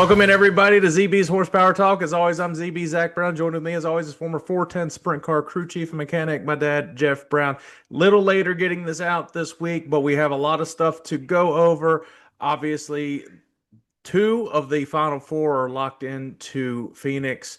Welcome in everybody to ZB's Horsepower Talk. As always, I'm ZB Zach Brown. Joined with me as always is former 410 Sprint Car crew chief and mechanic, my dad, Jeff Brown. Little later getting this out this week, but we have a lot of stuff to go over. Obviously, two of the final four are locked into Phoenix.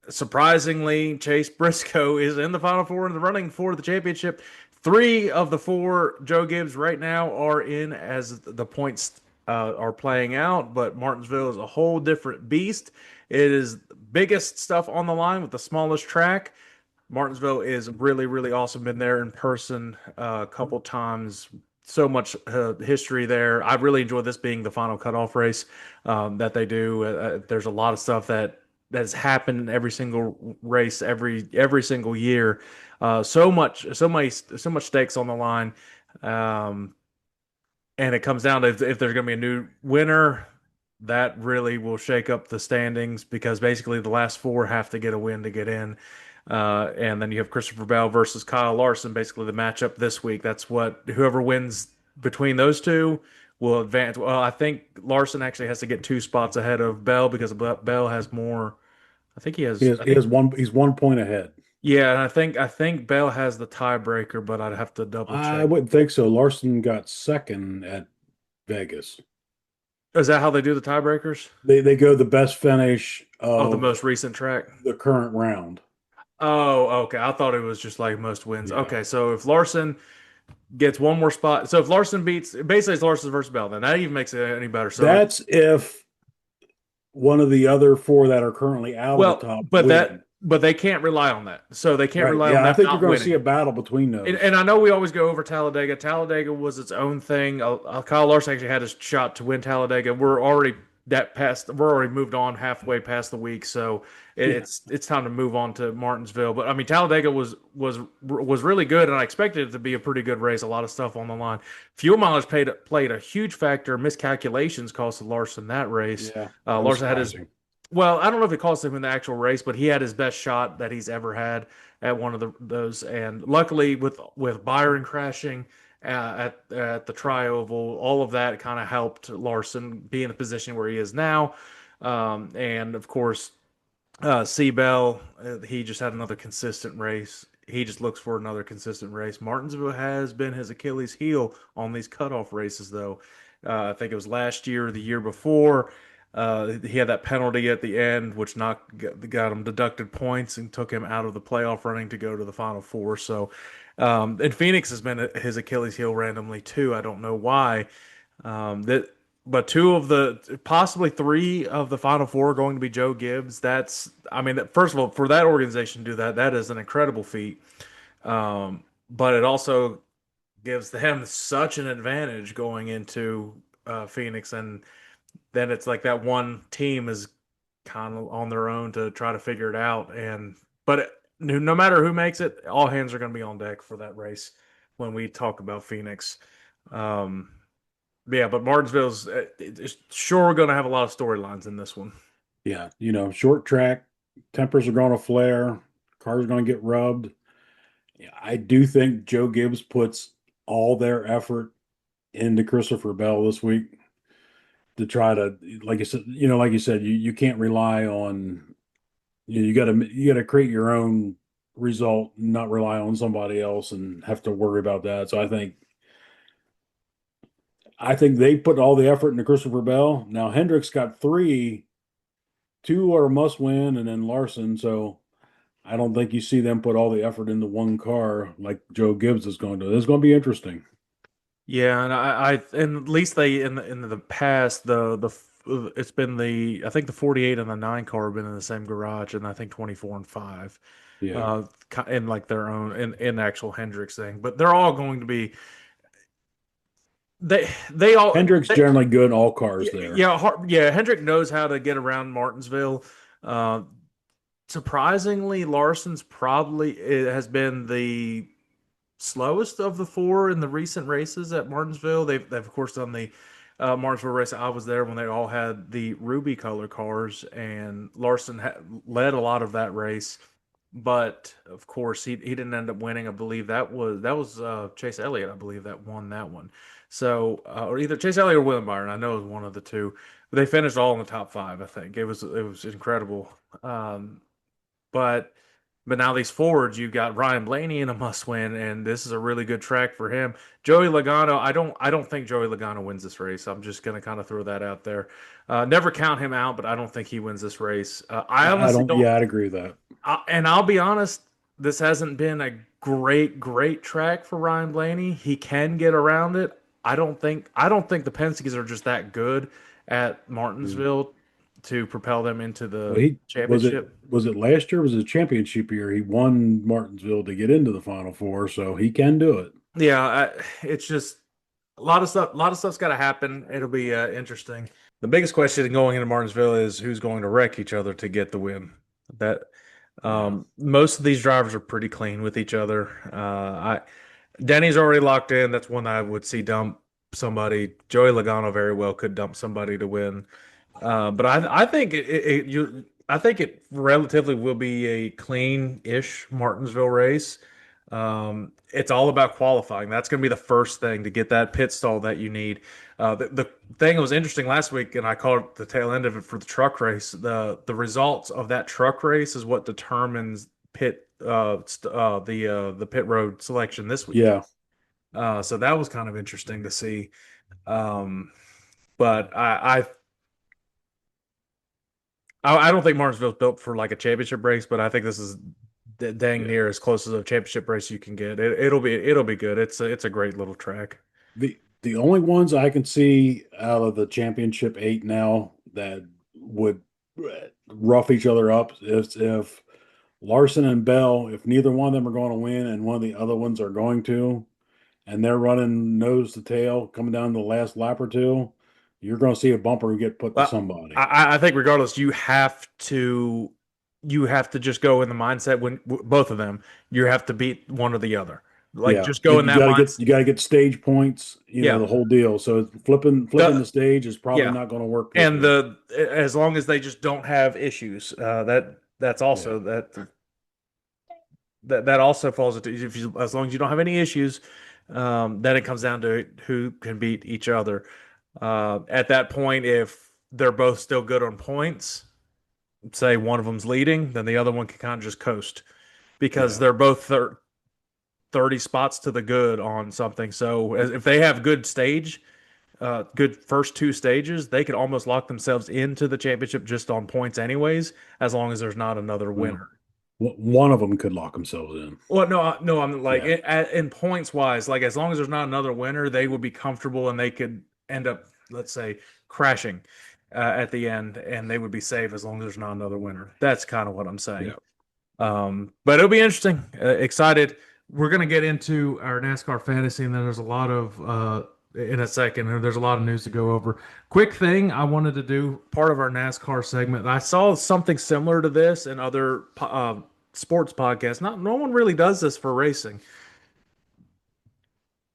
Surprisingly, Chase Briscoe is in the final four in the running for the championship. Three of the four Joe Gibbs right now are in as the points are playing out, but Martinsville is a whole different beast. It is the biggest stuff on the line with the smallest track. Martinsville is really, really awesome. Been there in person a couple times. So much history there. I really enjoy this being the final cutoff race that they do. There's a lot of stuff that has happened in every single race, every single year. So much stakes on the line. Um, and it comes down to if there's going to be a new winner, that really will shake up the standings because basically the last four have to get a win to get in. And then you have Christopher Bell versus Kyle Larson, basically the matchup this week. That's what whoever wins between those two will advance. Well, I think Larson actually has to get two spots ahead of Bell because Bell has more. I think he He has. has, I he think has one. He's 1 point ahead. yeah, and I think Bell has the tiebreaker, but I'd have to double I check. wouldn't think so. Larson got second at Vegas. Is that how they do the tiebreakers? They go the best finish Oh, the of most recent track. the current round. Oh, okay. I thought it was just like most wins. Yeah, Okay, so if Larson gets one more spot, so if Larson beats, basically it's Larson versus Bell, then that even makes it any better. So, that's if one of the other four that are currently out of the well, top but win. they can't rely on that. So they can't Right. rely on Yeah, I them think you're not going to see winning. a battle between those. And I know we always go over Talladega. Talladega was its own thing. Kyle Larson actually had his shot to win Talladega. We're already moved on halfway past the week, so Yeah, it's time to move on to Martinsville. But I mean, Talladega was really good, and I expected it to be a pretty good race. A lot of stuff on the line. Fuel mileage played a huge factor. Miscalculations cost Larson that race. yeah, that was Larson had his surprising. well, I don't know if it cost him in the actual race, but he had his best shot that he's ever had at one of those. And luckily, with Byron crashing at the Tri-Oval, all of that kind of helped Larson be in the position where he is now. And of course, Seabell, he just had another consistent race. He just looks for another consistent race. Martinsville has been his Achilles heel on these cutoff races, though. I think it was last year or the year before. He had that penalty at the end, which got him deducted points and took him out of the playoff running to go to the Final Four. So, and Phoenix has been his Achilles heel randomly too. I don't know why. That, but two of the possibly three of the Final Four are going to be Joe Gibbs. I mean, first of all, for that organization to do that, that is an incredible feat. But it also gives them such an advantage going into Phoenix, and then it's like that one team is kind of on their own to try to figure it out. No matter who makes it, all hands are going to be on deck for that race when we talk about Phoenix. Um, yeah, but Martinsville's it's sure going to have a lot of storylines in this one. Yeah, short track, tempers are going to flare, cars are going to get rubbed. Yeah, I do think Joe Gibbs puts all their effort into Christopher Bell this week to try to, like you said, you can't rely on, you gotta create your own result, not rely on somebody else and have to worry about that. So I think they put all the effort into Christopher Bell. Now Hendricks got three, two are must win, and then Larson. So I don't think you see them put all the effort into one car like Joe Gibbs is going to. It's going to be interesting. Yeah, and and at least they in the past it's been I think the 48 and the 9 car have been in the same garage, and I think 24 and 5 Yeah. in like their own in actual Hendrix thing, but they're all going to be they all Hendrick's they, generally good in all cars yeah, there. yeah, Hendrick knows how to get around Martinsville. Uh, Surprisingly, Larson's probably it has been the slowest of the four in the recent races at Martinsville. They've of course done the Martinsville race. I was there when they all had the ruby color cars, and Larson led a lot of that race. but of course he didn't end up winning. I believe that was Chase Elliott, I believe, that won that one. So or either Chase Elliott or William Byron, I know it was one of the two. But they finished all in the top five. I think it was incredible. Um, but now these forwards, you've got Ryan Blaney in a must win, and this is a really good track for him. Joey Logano, I don't think Joey Logano wins this race. I'm just gonna kind of throw that out there. Never count him out, but I don't think he wins this race. I I honestly don't. don't. Yeah, I'd agree with that. And I'll be honest, this hasn't been a great track for Ryan Blaney. He can get around it. I don't think the Penske's are just that good at Mm. Martinsville to propel them into Well, the he championship. was it last year? Was it championship year? He won Martinsville to get into the Final Four, so he can do it. Yeah, it's just a lot of stuff. A lot of stuff's got to happen. It'll be interesting. The biggest question going into Martinsville is who's going to wreck each other to get the win. That Yeah. most of these drivers are pretty clean with each other. I Denny's already locked in. That's one I would see dump somebody. Joey Logano very well could dump somebody to win. But I think I think it relatively will be a clean-ish Martinsville race. It's all about qualifying. That's going to be the first thing to get that pit stall that you need. The thing that was interesting last week, and I called it the tail end of it for the truck race. The results of that truck race is what determines the pit road selection this week. Yeah. So that was kind of interesting to see. Um, but I don't think Martinsville's built for like a championship race, but I think this is dang Yeah. near as close as a championship race you can get. It'll be good. It's a great little track. The only ones I can see out of the championship eight now that would rough each other up is if Larson and Bell, if neither one of them are going to win and one of the other ones are going to, and they're running nose to tail coming down the last lap or two, you're going to see a bumper get put to Well, somebody. I think regardless, you have to just go in the mindset when both of them, you have to beat one or the other. Like Yeah, just go in you that got to mindset. get stage points, Yeah. the whole deal. So flipping The, the stage is probably yeah. not going to work this And week. the as long as they just don't have issues, that's Yeah, also that also falls into if you, as long as you don't have any issues, then it comes down to who can beat each other. At that point, if they're both still good on points, say one of them's leading, then the other one can kind of just coast because yeah. they're both 30 spots to the good on something. So if they have good first two stages, they could almost lock themselves into the championship just on points, anyways, as long as there's not another Well, winner. one of them could lock themselves in. Well, no, no, I'm like Yeah. in points wise, like as long as there's not another winner, they would be comfortable and they could end up, let's say, crashing at the end, and they would be safe as long as there's not another winner. That's kind of what I'm saying. Yeah. But it'll be interesting. Excited. We're gonna get into our NASCAR fantasy, and then there's a lot of in a second. And there's a lot of news to go over. Quick thing I wanted to do part of our NASCAR segment. I saw something similar to this in other sports podcasts. Not no one really does this for racing.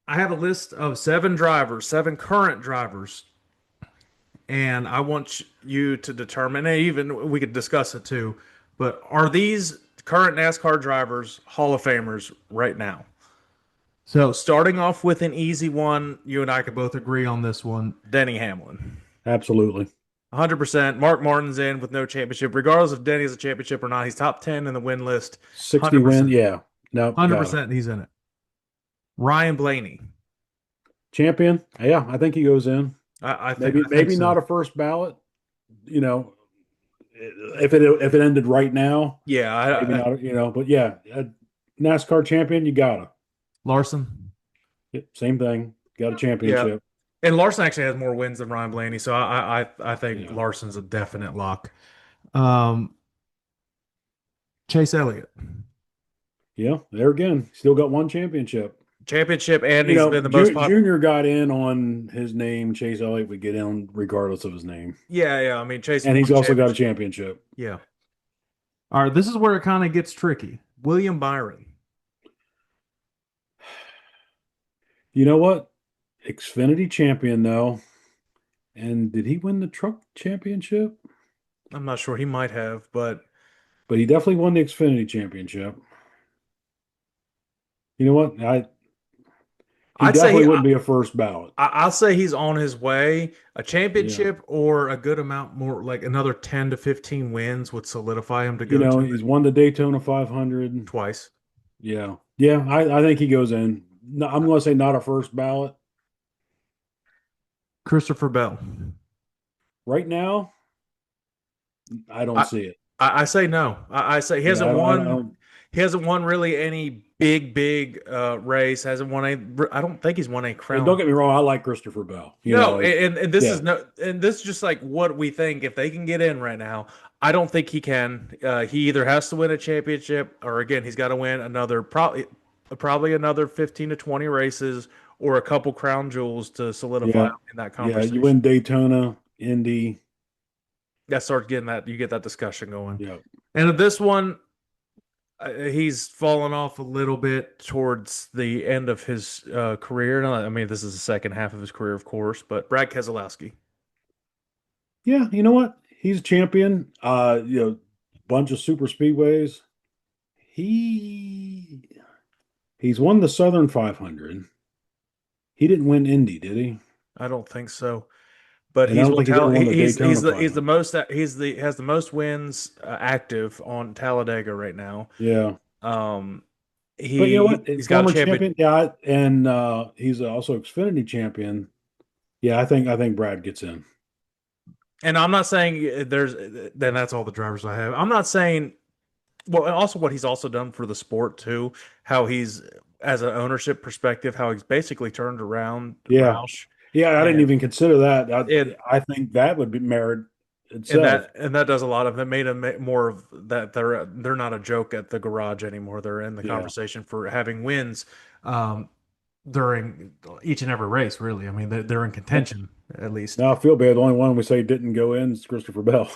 I have a list of seven drivers, seven current drivers, and I want you to determine. And even we could discuss it too. But are these current NASCAR drivers Hall of Famers right now? So starting off with an easy one, you and I could both agree on this one. Denny Hamlin. Absolutely. 100%. Mark Martin's in with no championship. Regardless if Denny has a championship or not, he's top 10 in the win list. 60 win. 100%. Yeah. No, got him. 100% he's in it. Ryan Blaney. Champion. Yeah, I think he goes in. I think Maybe I think not so. a first ballot. You know, if it ended right now, Yeah, maybe not. But yeah, NASCAR champion, you got to. Larson. Yep, same thing. Got a Yeah. championship. And Larson actually has more wins than Ryan Blaney, so I think Yeah. Larson's a definite lock. Um, Chase Elliott. Yeah. There again, still got one championship. Championship, and he's been the most popular. Junior got in on his name. Chase Elliott would get in regardless of his name, Yeah, yeah. I mean, Chase and he's won also got a championship. championship. Yeah. All right, this is where it kind of gets tricky. William Byron. You know what? Xfinity champion though, and did he win the truck championship? I'm not sure he might have, but but he definitely won the Xfinity Championship. You know what? He I'd say definitely wouldn't be a first ballot. I'll say he's on his way. A Yeah. championship or a good amount more, like another 10 to 15 wins would solidify him to You go know, to he's it won the Daytona 500. twice. Yeah. Yeah, I think he goes in. No, I'm going to say not a first ballot. Christopher Bell. Right now, I don't I see it. I say no. I say he Yeah, hasn't I won. don't. He hasn't won really any big race. Hasn't won a. I don't think he's won a And don't crown. get me wrong, I like Christopher Bell. You No, know, and this is yeah, no, and this is just like what we think if they can get in right now. I don't think he can. He either has to win a championship, or again, he's got to win another probably another 15 to 20 races, or a couple crown jewels to solidify yeah, him in that yeah. You win conversation. Daytona, Indy. That starts getting that you get that discussion going. Yeah, And at this one, he's fallen off a little bit towards the end of his career. I mean, this is the second half of his career, of course, but Brad Keselowski. yeah. You know what? He's a champion. Bunch of super speedways. He he's won the Southern 500. He didn't win Indy, did he? I don't think so. But And I he's don't won think he's ever won the Daytona he's the 500. most has the most wins active on Talladega right now. Yeah. Um, But you know what? he's got a Former champion, champion, yeah, and he's also Xfinity champion. Yeah, I think Brad gets in. and I'm not saying there's then that's all the drivers I have. I'm not saying well, and also what he's also done for the sport too, how he's as an ownership perspective, how he's basically turned around Yeah. Roush Yeah, I didn't and even consider that. and I think that would be merit itself. and that does a lot of that made him more of that they're not a joke at the garage anymore. They're in the Yeah. conversation for having wins um, during each and every race. Really, I mean they're in Yeah. contention at least. Now I feel bad. The only one we say didn't go in is Christopher Bell.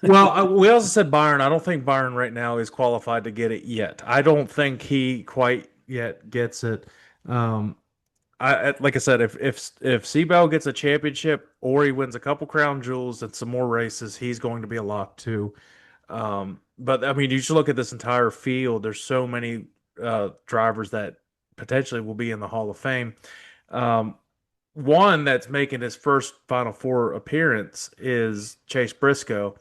Well, we also said Byron. I don't think Byron right now is qualified to get it yet. I don't think he quite yet gets it. Um, like I said, if Seabell gets a championship or he wins a couple crown jewels and some more races, he's going to be a lock too. But I mean, you should look at this entire field. There's so many drivers that potentially will be in the Hall of Fame. Um, one that's making his first Final Four appearance is Chase Briscoe.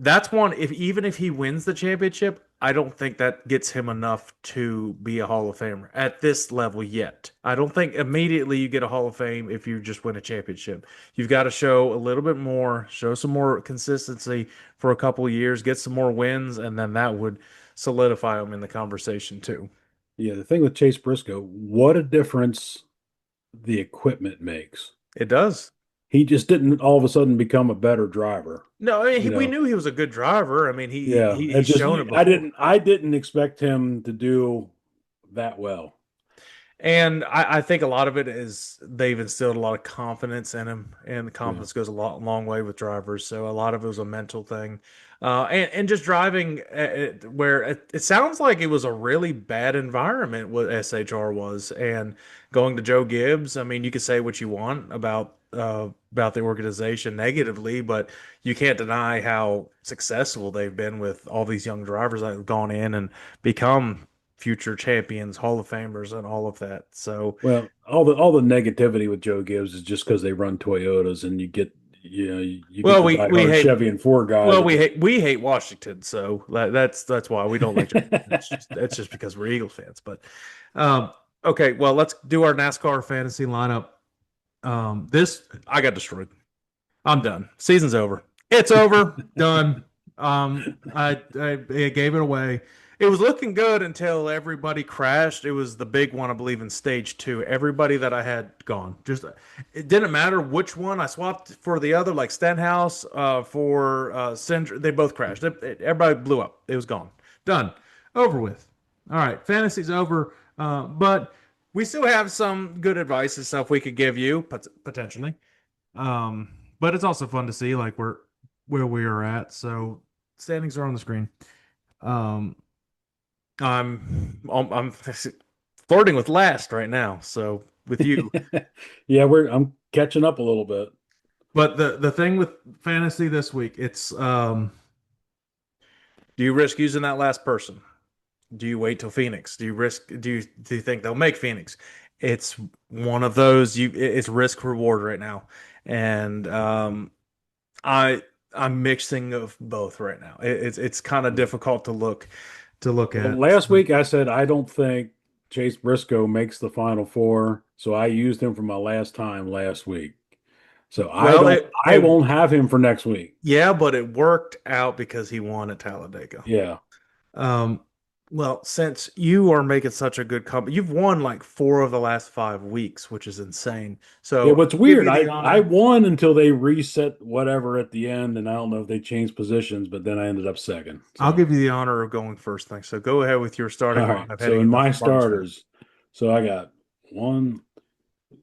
That's one. If even if he wins the championship, I don't think that gets him enough to be a Hall of Famer at this level yet. I don't think immediately you get a Hall of Fame if you just win a championship. You've got to show a little bit more, show some more consistency for a couple of years, get some more wins, and then that would solidify him in the conversation too. Yeah, the thing with Chase Briscoe, what a difference the equipment makes. It does. He just didn't all of a sudden become a better driver, No, I mean, you we know. knew he was a good driver. I mean, Yeah, it he's just shown it I before. didn't expect him to do that well. And I think a lot of it is they've instilled a lot of confidence in him, and the Yeah. confidence goes a long way with drivers. So a lot of it was a mental thing, and just driving where it sounds like it was a really bad environment what SHR was, and going to Joe Gibbs. I mean, you could say what you want about the organization negatively, but you can't deny how successful they've been with all these young drivers that have gone in and become future champions, Hall of Famers, and all of that. So, Well, all the negativity with Joe Gibbs is just because they run Toyotas and you get well, the we diehard hate Chevy and Ford guys well that just we hate Washington, so that's why we don't like Joe. It's just because we're Eagles fans. But um, okay, well let's do our NASCAR fantasy lineup. This I got destroyed. I'm done. Season's over. It's over. Done. I gave it away. It was looking good until everybody crashed. It was the big one, I believe, in stage two. Everybody that I had gone. Just it didn't matter which one I swapped for the other, like Stenhouse, for Cinder. They both crashed. Everybody blew up. It was gone. Done. Over with. All right, fantasy's over. But we still have some good advice and stuff we could give you potentially. But it's also fun to see like where we are at. So standings are on the screen. Um, I'm flirting with last right now. So with you, yeah, I'm catching up a little bit. but the thing with fantasy this week, it's Do you risk using that last person? Do you wait till Phoenix? Do you think they'll make Phoenix? It's one of those it's risk reward right now. And I I'm mixing of both right now. It's kind of Yeah. difficult to look Well, at. last week I said I don't think Chase Briscoe makes the Final Four, so I used him for my last time last week. So Well, I won't have him for next week. yeah, but it worked out because he won at Talladega. Yeah. Um, well, since you are making such a good company, you've won like 4 of the last 5 weeks, which is insane. Yeah, So what's I'll give weird, you the I honor. won until they reset whatever at the end, and I don't know if they changed positions, but then I ended up second. I'll So give you the honor of going first. Thanks. So go ahead with your starting all right. lineup So heading in into my Martinsville. starters, so I got one.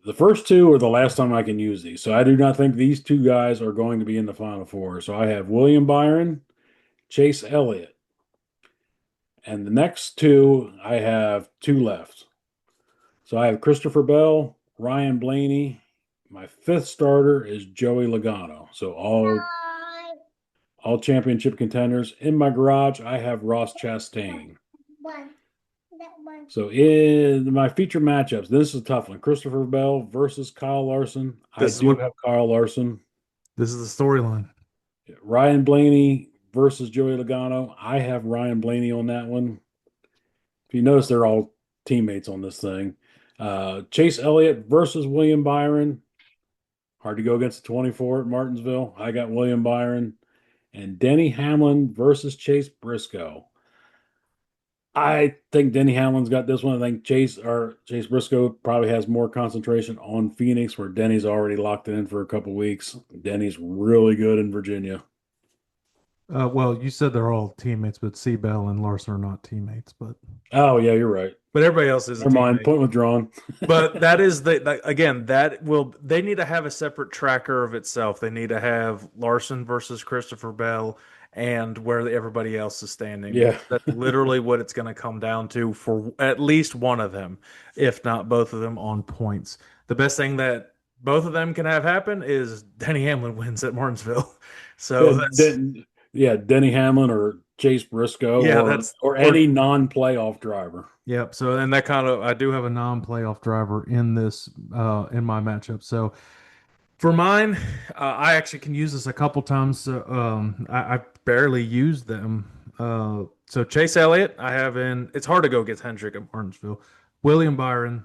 The first two are the last time I can use these. So I do not think these two guys are going to be in the Final Four. So I have William Byron, Chase Elliott. And the next two, I have two left. So I have Christopher Bell, Ryan Blaney. My fifth starter is Joey Logano. So all championship contenders. In my garage, I have Ross Chastain. So in my feature matchups, this is a tough one. Christopher Bell versus Kyle Larson. I This is do what have Kyle Larson. this is the storyline. Ryan Blaney versus Joey Logano. I have Ryan Blaney on that one. If you notice, they're all teammates on this thing. Chase Elliott versus William Byron. Hard to go against the 24 at Martinsville. I got William Byron. And Denny Hamlin versus Chase Briscoe. I think Denny Hamlin's got this one. I think Chase Briscoe probably has more concentration on Phoenix, where Denny's already locked in for a couple weeks. Denny's really good in Virginia. Well, you said they're all teammates, but Seabell and Larson are not teammates, Oh yeah, you're right. but everybody else is a Never mind. teammate. Point withdrawn. But that is again, that will they need to have a separate tracker of itself. They need to have Larson versus Christopher Bell and where everybody else is standing Yeah. because that's literally what it's going to come down to for at least one of them, if not both of them on points. The best thing that both of them can have happen is Denny Hamlin wins at Martinsville. Yeah, So that's Denny Hamlin or Chase Briscoe yeah, that's or or any non-playoff driver. yep. So and that kind of I do have a non-playoff driver in this in my matchup. So for mine, I actually can use this a couple times. I barely use them. So Chase Elliott, I have in. It's hard to go against Hendrick at Martinsville. William Byron.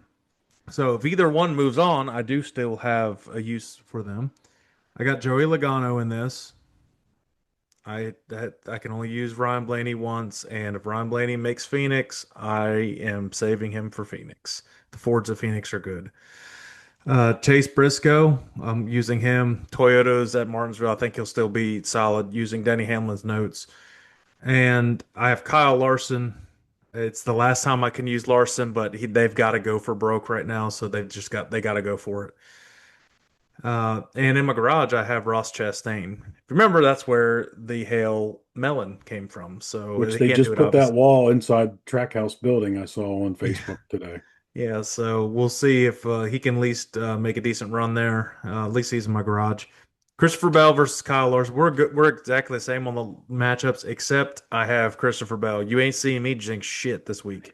So if either one moves on, I do still have a use for them. I got Joey Logano in this. I can only use Ryan Blaney once, and if Ryan Blaney makes Phoenix, I am saving him for Phoenix. The Fords of Phoenix are good. Chase Briscoe, I'm using him. Toyota's at Martinsville. I think he'll still be solid using Denny Hamlin's notes. And I have Kyle Larson. It's the last time I can use Larson, but they've got to go for broke right now, so they got to go for it. And in my garage, I have Ross Chastain. Remember, that's where the Hale Melon came from, so Which he they can't do just it, put that obviously. wall inside Trackhouse building I saw on Yeah, Facebook today. yeah. So we'll see if he can at least make a decent run there. At least he's in my garage. Christopher Bell versus Kyle Larson. We're good. We're exactly the same on the matchups, except I have Christopher Bell. You ain't seeing me jinx shit this week.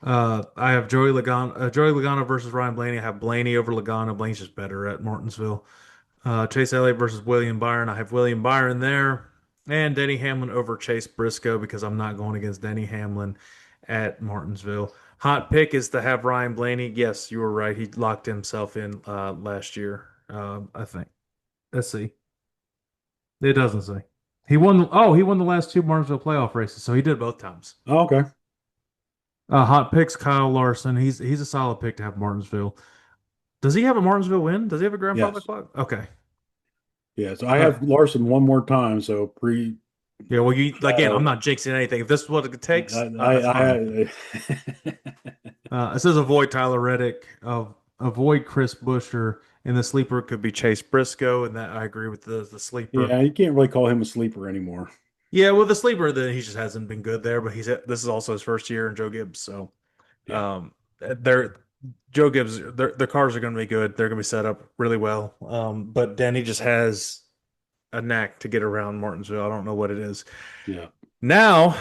I have Joey Logano versus Ryan Blaney. I have Blaney over Logano. Blaney's just better at Martinsville. Chase Elliott versus William Byron. I have William Byron there. And Denny Hamlin over Chase Briscoe because I'm not going against Denny Hamlin at Martinsville. Hot pick is to have Ryan Blaney. Yes, you were right. He locked himself in last year, I think. Let's see. It doesn't say. He won the last two Martinsville playoff races, so he did both times. Oh, okay. Hot picks Kyle Larson. He's a solid pick to have Martinsville. Does he have a Martinsville win? Does he have a grandfather Yes. clock? Okay. Yeah. So I Uh, have Larson one more time. So pre Yeah, well, again, I'm uh not jinxing anything. If this is what it takes, that's fine. I It says avoid Tyler Reddick, avoid Chris Buescher, and the sleeper could be Chase Briscoe, and that I agree with the sleeper. yeah, you can't really call him a sleeper anymore. Yeah, well, the sleeper then he just hasn't been good there, but this is also his first year in Joe Gibbs, so Yeah. they're Joe Gibbs, their cars are going to be good. They're going to be set up really well. But Denny just has. a knack to get around Martinsville. I don't know what it is. Yeah. Now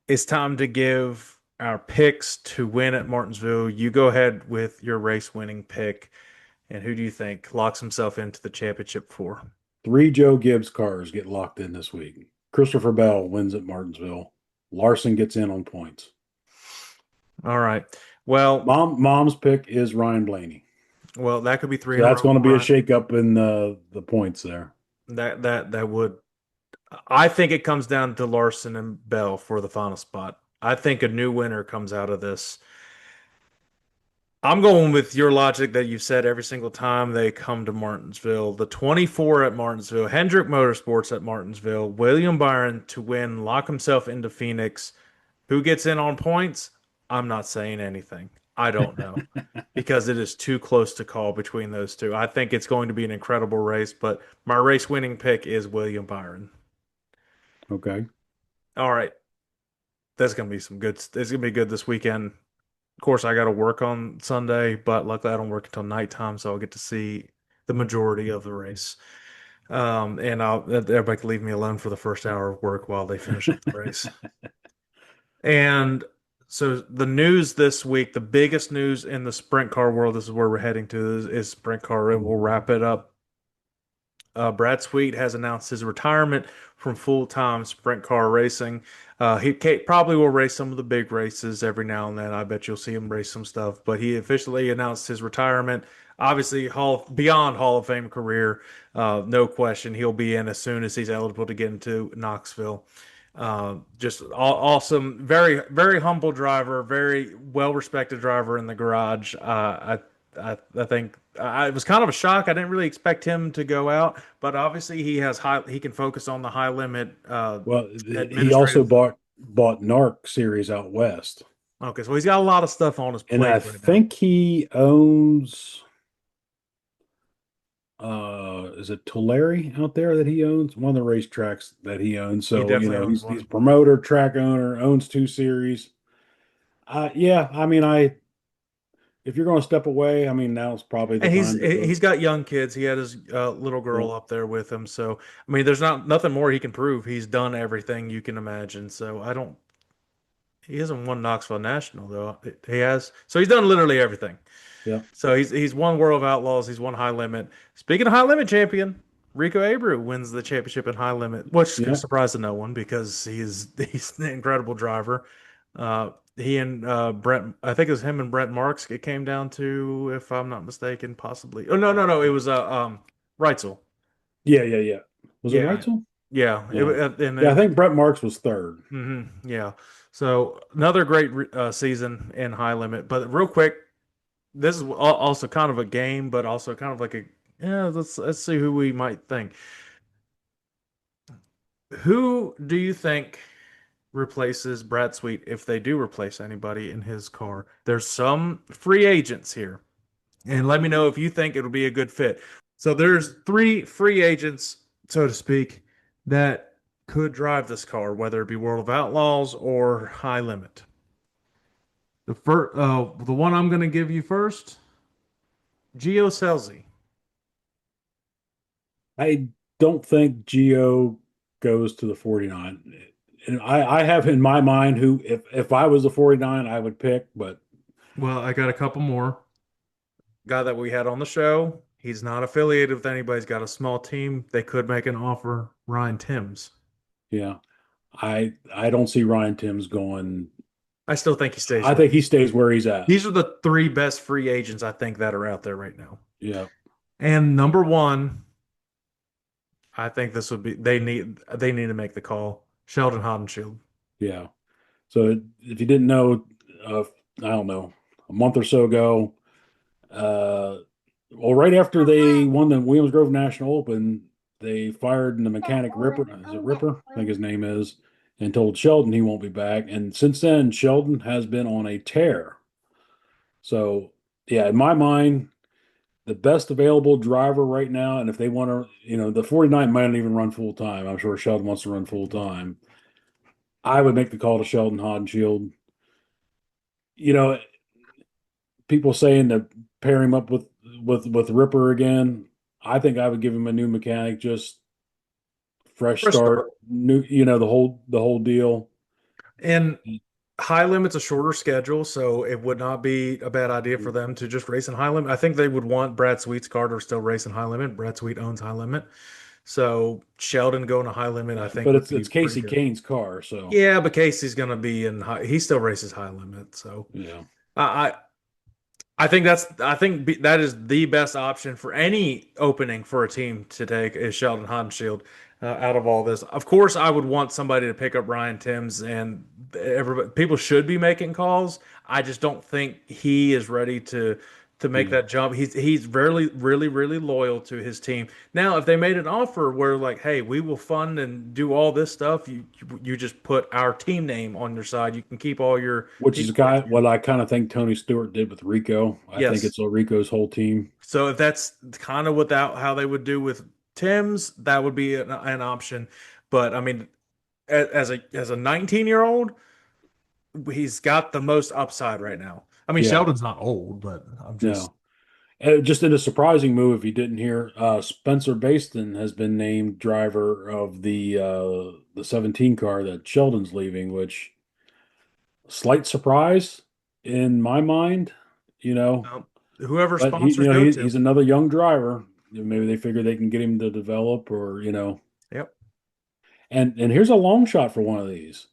it's time to give our picks to win at Martinsville. You go ahead with your race winning pick. And who do you think locks himself into the championship for? Three Joe Gibbs cars get locked in this week. Christopher Bell wins at Martinsville. Larson gets in on points. All right. Well, Mom's pick is Ryan Blaney. that could be three So in a that's row going to for be a Ryan. shakeup in the points there. That would. I think it comes down to Larson and Bell for the final spot. I think a new winner comes out of this. I'm going with your logic that you've said every single time they come to Martinsville. The 24 at Martinsville, Hendrick Motorsports at Martinsville, William Byron to win, lock himself into Phoenix. Who gets in on points? I'm not saying anything. I don't know because it is too close to call between those two. I think it's going to be an incredible race, but my race winning pick is William Byron. Okay. All right. That's going to be some good. It's going to be good this weekend. Of course, I got to work on Sunday, but luckily I don't work until nighttime, so I'll get to see the majority of the race. And everybody can leave me alone for the first hour of work while they finish up the race. And so the news this week, the biggest news in the sprint car world, this is where we're heading to, is sprint car. And we'll wrap it up. Brad Sweet has announced his retirement from full-time sprint car racing. Probably will race some of the big races every now and then. I bet you'll see him race some stuff. But he officially announced his retirement. Obviously, beyond Hall of Fame career, no question. He'll be in as soon as he's eligible to get into Knoxville. Just awesome, very very humble driver, very well respected driver in the garage. I think it was kind of a shock. I didn't really expect him to go out, but obviously he has high. He can focus on the high limit Well, he also administrative. bought NARC series out west. Okay, so he's got a lot of stuff on his And I plate right now. think he owns is it Tulare out there that he owns? One of the racetracks that he owns. He So, definitely owns he's one, a promoter, track owner, owns two series. Yeah, I mean, if you're going to step away, I mean, now's probably the and time to go. he's got young kids. He had his little Yeah, girl up there with him. So I mean, there's nothing more he can prove. He's done everything you can imagine. So I don't. He hasn't won Knoxville National though. He has. So he's done literally everything. yeah, So he's won World of Outlaws. He's won High Limit. Speaking of High Limit champion, Rico Abreu wins the championship in High Limit, which is a yeah, surprise to no one because he's an incredible driver. He and Brent, I think it was him and Brent Marks. It came down to, if I'm not mistaken, possibly. Oh no, it was Reitzel. yeah. Was it Yeah, Reitzel? yeah. Yeah, And yeah. I then think Brett Marks was third. yeah. So another great season in High Limit. But real quick, this is also kind of a game, but also kind of like a yeah. Let's see who we might think. Who do you think replaces Brad Sweet if they do replace anybody in his car? There's some free agents here, and let me know if you think it'll be a good fit. So there's three free agents, so to speak, that could drive this car, whether it be World of Outlaws or High Limit. The one I'm going to give you first, Gio Scelzi. I don't think Gio goes to the 49. And I have in my mind who, if I was a 49, I would pick, but Well, I got a couple more. Guy that we had on the show. He's not affiliated with anybody. He's got a small team. They could make an offer. Ryan Timms. yeah, I don't see Ryan Timms going. I still think he stays I where think he he is. stays where he's at. These are the three best free agents I think that are out there right now. Yeah, And number one, I think this would be they need to make the call. Sheldon Haudenschild. yeah. So if you didn't know, I don't know, a month or so ago, uh, well, right after they won the Williams Grove National Open, they fired the mechanic Ripper. Is it Ripper? I think his name is, and told Sheldon he won't be back. And since then, Sheldon has been on a tear. So, yeah, in my mind, the best available driver right now, and if they want to, the 49 might not even run full time. I'm sure Sheldon wants to run full time. I would make the call to Sheldon Haudenschild. You know, people saying to pair him up with Ripper again. I think I would give him a new mechanic. Just fresh For a start, start. new, the whole deal. And high limit's a shorter schedule, so it would not be a bad idea for them to just race in high limit. I think they would want Brad Sweet's car to still race in high limit. Brad Sweet owns high limit. So Sheldon going to high limit, I think But would it's be it's pretty Casey good. Kane's car, so Yeah, but Casey's going to be in high, he still races high limit. So yeah, I, I think that is the best option for any opening for a team to take is Sheldon Haudenschild out of all this. Of course, I would want somebody to pick up Ryan Timms, and everybody people should be making calls. I just don't think he is ready to make yeah. that jump. He's really loyal to his team. Now, if they made an offer where like, hey, we will fund and do all this stuff, you just put our team name on your side. You can keep all your Which is people with you. what I kind of think Tony Stewart did with Rico. I think Yes. it's Rico's whole team. So if that's kind of without how they would do with Tim's, that would be an option. But I mean, as a 19-year-old, he's got the most upside right now. I mean, Yeah, Sheldon's not old, but I'm just no. Just in a surprising move, if you didn't hear, Spencer Baston has been named driver of the 17 car that Sheldon's leaving, which slight surprise in my mind, you know. um, whoever But he, sponsors go to. he's another young driver. Maybe they figure they can get him to develop, or. Yep. And here's a long shot for one of these.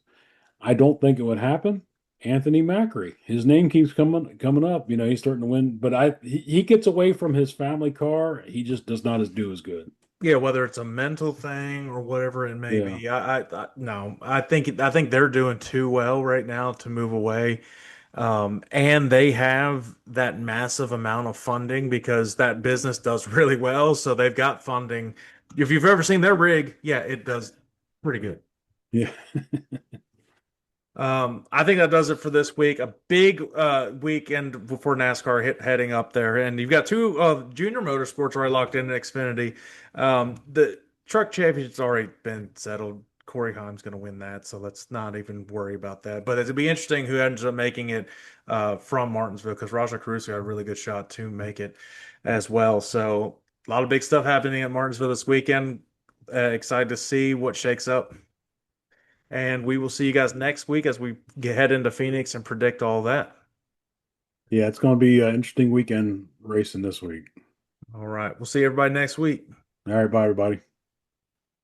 I don't think it would happen. Anthony Macri. His name keeps coming up. He's starting to win, but he gets away from his family car. He just does not do as good. Yeah, whether it's a mental thing or whatever it may Yeah. be, I no, I think they're doing too well right now to move away. And they have that massive amount of funding because that business does really well. So they've got funding. If you've ever seen their rig, yeah, it does pretty good. Yeah. I think that does it for this week. A big weekend for NASCAR heading up there, and you've got two junior motorsports already locked in Xfinity. The truck championship's already been settled. Corey Haim's going to win that, so let's not even worry about that. But it'll be interesting who ends up making it from Martinsville because Raja Caruso got a really good shot to make it as well. So a lot of big stuff happening at Martinsville this weekend. Excited to see what shakes up. And we will see you guys next week as we head into Phoenix and predict all that. Yeah, it's going to be an interesting weekend racing this week. All right. We'll see everybody next week. All right, bye, everybody.